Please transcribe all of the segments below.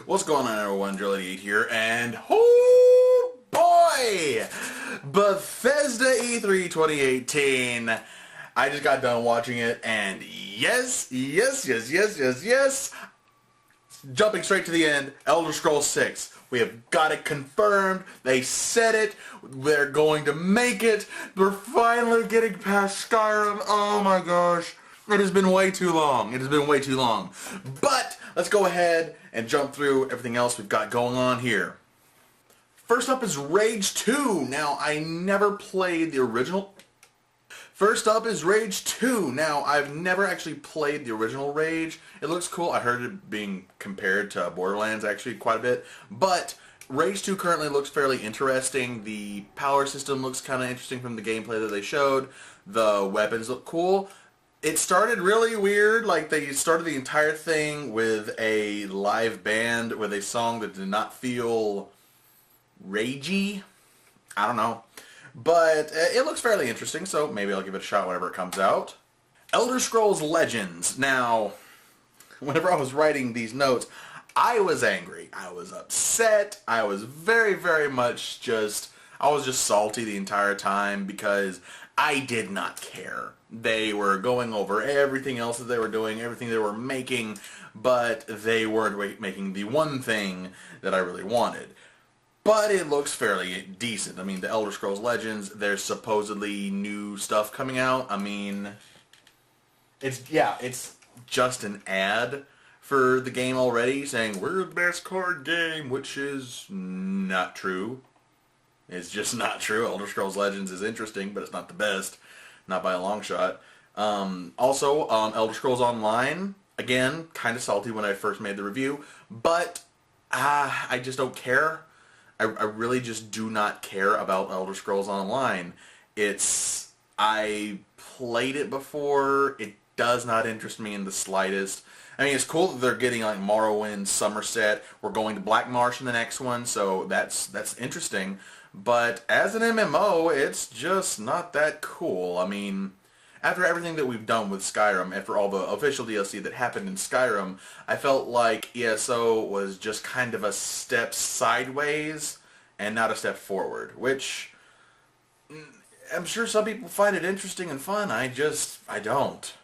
What's going on, everyone? Drill88 here, and oh boy! Bethesda E3 2018. I just got done watching it, and yes. Jumping straight to the end, Elder Scrolls 6. We have got it confirmed. They said it. They're going to make it. We're finally getting past Skyrim. Oh my gosh. It has been way too long. It has been way too long. But let's go ahead and jump through everything else we've got going on here. First up is Rage 2. Now, I never played the original. First up is Rage 2. Now, I've never actually played the original Rage. It looks cool. I heard it being compared to Borderlands actually quite a bit. But Rage 2 currently looks fairly interesting. The power system looks kind of interesting from the gameplay that they showed. The weapons look cool. It started really weird, like they started the entire thing with a live band with a song that did not feel ragey. I don't know. But it looks fairly interesting, so maybe I'll give it a shot whenever it comes out. Elder Scrolls Legends. Now, whenever I was writing these notes, I was angry. I was upset. I was very much I was just salty the entire time because I did not care. They were going over everything else that they were doing, everything they were making, but they weren't making the one thing that I really wanted. But it looks fairly decent. I mean, the Elder Scrolls Legends, there's supposedly new stuff coming out. I mean, it's just an ad for the game already saying, we're the best card game, which is not true. It's just not true. Elder Scrolls Legends is interesting, but it's not the best. Not by a long shot. Also, Elder Scrolls Online, again, kind of salty when I first made the review, but I just don't care. I really just do not care about Elder Scrolls Online. I played it before. It does not interest me in the slightest. I mean, it's cool that they're getting like Morrowind, Somerset. We're going to Black Marsh in the next one, so that's interesting. But as an MMO, it's just not that cool. I mean, after everything that we've done with Skyrim, after all the official DLC that happened in Skyrim, I felt like ESO was just kind of a step sideways and not a step forward, which I'm sure some people find it interesting and fun. I don't.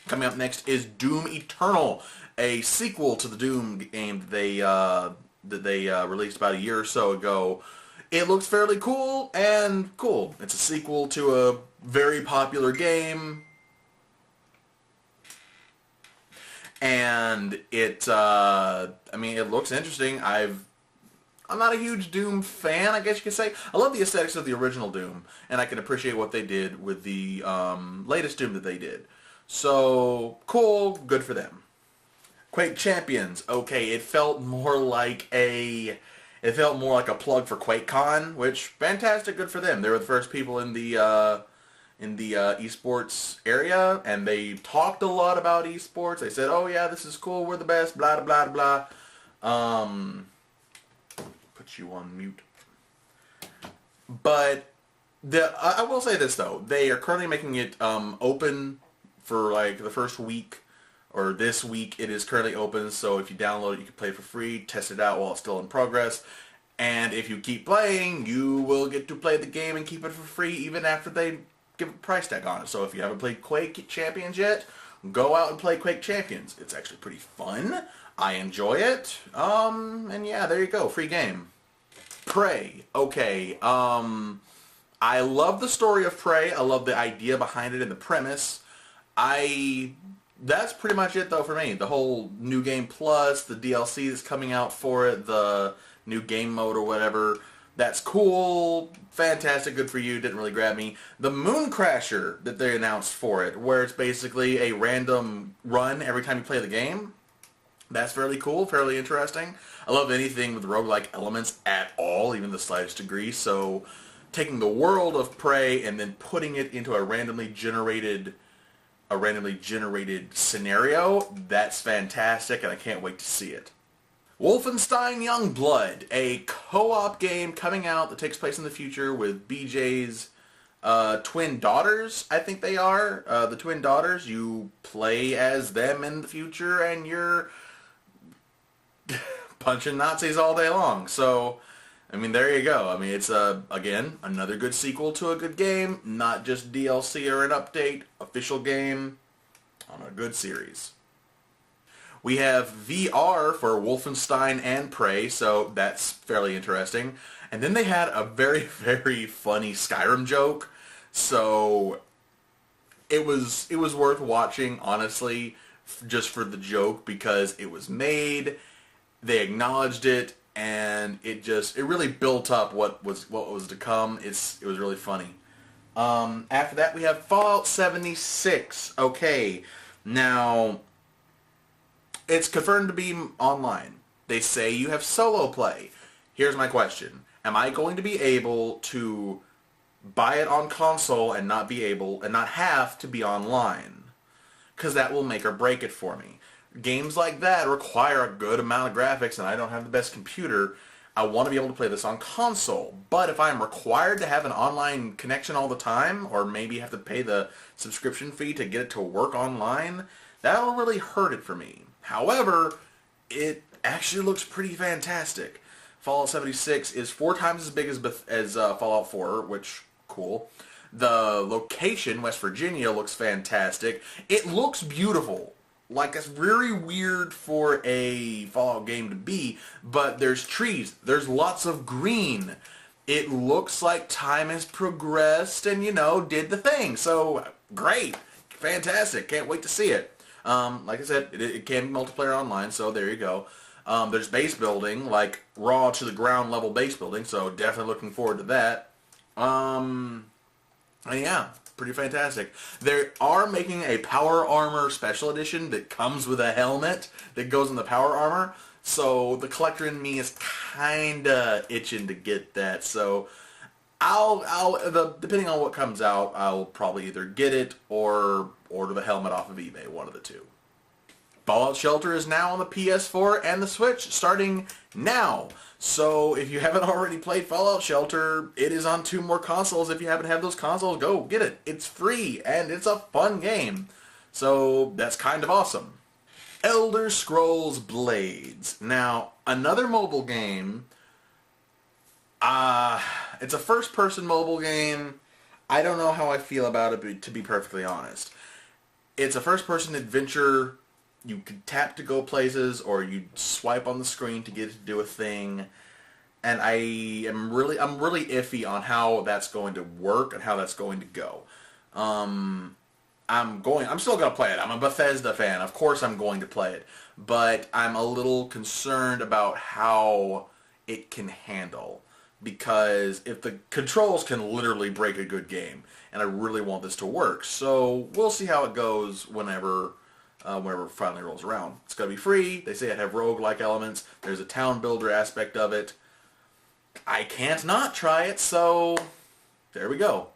Coming up next is Doom Eternal, a sequel to the Doom game that they released about a year or so ago. It looks fairly cool, and cool. It's a sequel to a very popular game, and it looks interesting. I'm not a huge Doom fan, I guess you could say. I love the aesthetics of the original Doom, and I can appreciate what they did with the latest Doom that they did. So, cool, good for them. Quake Champions. Okay, it felt more like a plug for QuakeCon, which fantastic, good for them. They were the first people in the esports area, and they talked a lot about esports. They said, "Oh yeah, this is cool. We're the best." Blah blah blah blah. Put you on mute. But I will say this though, they are currently making it open for like the first week. Or this week it is currently open, so if you download it, you can play it for free, test it out while it's still in progress. And if you keep playing, you will get to play the game and keep it for free even after they give a price tag on it. So if you haven't played Quake Champions yet, go out and play Quake Champions. It's actually pretty fun. I enjoy it. And yeah, there you go, free game. Prey. Okay, I love the story of Prey. I love the idea behind it and the premise. That's pretty much it though for me. The whole new game plus, the DLC that's coming out for it, the new game mode or whatever, that's cool, fantastic, good for you, didn't really grab me. The Moon Crasher that they announced for it, where it's basically a random run every time you play the game, that's fairly cool, fairly interesting. I love anything with roguelike elements at all, even the slightest degree, so taking the world of Prey and then putting it into a randomly generated scenario, that's fantastic, and I can't wait to see it. Wolfenstein Youngblood, a co-op game coming out that takes place in the future with BJ's twin daughters, I think they are. The twin daughters, you play as them in the future, and you're punching Nazis all day long. So, I mean, there you go. I mean, it's, again, another good sequel to a good game, not just DLC or an update, official game on a good series. We have VR for Wolfenstein and Prey, so that's fairly interesting. And then they had a very, very funny Skyrim joke, so it was worth watching, honestly, just for the joke, because it was made, they acknowledged it, and it really built up what was to come. It was really funny. After that, we have Fallout 76. Okay, now it's confirmed to be online. They say you have solo play. Here's my question: am I going to be able to buy it on console and not have to be online? Because that will make or break it for me. Games like that require a good amount of graphics, and I don't have the best computer. I want to be able to play this on console. But if I'm required to have an online connection all the time, or maybe have to pay the subscription fee to get it to work online, that'll really hurt it for me. However, it actually looks pretty fantastic. Fallout 76 is 4 times as big as Fallout 4, which, cool. The location, West Virginia, looks fantastic. It looks beautiful. Like, it's really weird for a Fallout game to be, but there's trees. There's lots of green. It looks like time has progressed and, did the thing. So, great. Fantastic. Can't wait to see it. Like I said, it can be multiplayer online, so there you go. There's base building, like raw to the ground level base building, so definitely looking forward to that. And yeah, pretty fantastic. They are making a Power Armor Special Edition that comes with a helmet that goes in the Power Armor, so the collector in me is kinda itching to get that, so depending on what comes out, I'll probably either get it or order the helmet off of eBay, one of the two. Fallout Shelter is now on the PS4 and the Switch, starting now. So if you haven't already played Fallout Shelter, it is on 2 more consoles. If you haven't had those consoles, go get it. It's free, and it's a fun game. So that's kind of awesome. Elder Scrolls Blades. Now, another mobile game. It's a first-person mobile game. I don't know how I feel about it, to be perfectly honest. It's a first-person adventure. You can tap to go places, or you swipe on the screen to get it to do a thing. And I'm really iffy on how that's going to work and how that's going to go. I'm still going to play it. I'm a Bethesda fan. Of course I'm going to play it. But I'm a little concerned about how it can handle. Because if the controls can literally break a good game, and I really want this to work. So we'll see how it goes whenever it finally rolls around. It's going to be free. They say it have roguelike elements. There's a town builder aspect of it. I can't not try it, so there we go.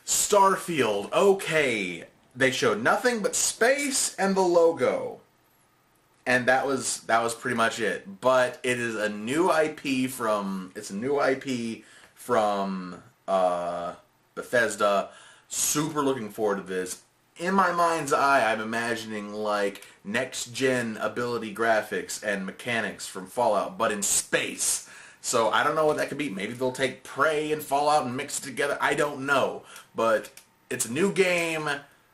Starfield. Okay. They showed nothing but space and the logo. And that was pretty much it. But it is a new IP from Bethesda. Super looking forward to this. In my mind's eye, I'm imagining like next-gen ability graphics and mechanics from Fallout, but in space. So I don't know what that could be. Maybe they'll take Prey and Fallout and mix it together. I don't know. But it's a new game.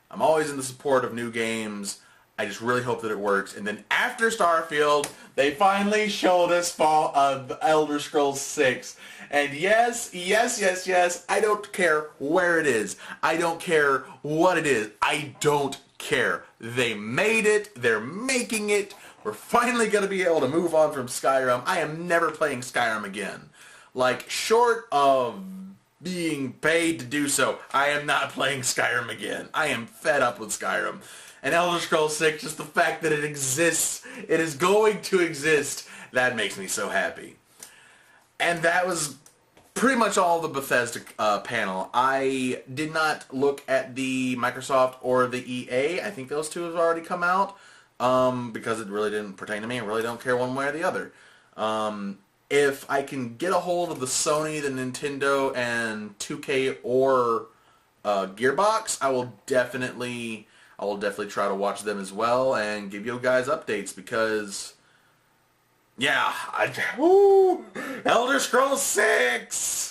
I'm always in the support of new games. I just really hope that it works. And then after Starfield, they finally showed us Elder Scrolls 6. And yes, I don't care where it is. I don't care what it is. I don't care. They made it. They're making it. We're finally going to be able to move on from Skyrim. I am never playing Skyrim again. Like, short of being paid to do so, I am not playing Skyrim again. I am fed up with Skyrim. And Elder Scrolls 6, just the fact that it exists, it is going to exist, that makes me so happy. And that was pretty much all the Bethesda panel. I did not look at the Microsoft or the EA. I think those two have already come out, because it really didn't pertain to me. I really don't care one way or the other. If I can get a hold of the Sony, the Nintendo, and 2K or Gearbox, I will definitely try to watch them as well and give you guys updates, because Yeah, Elder Scrolls 6!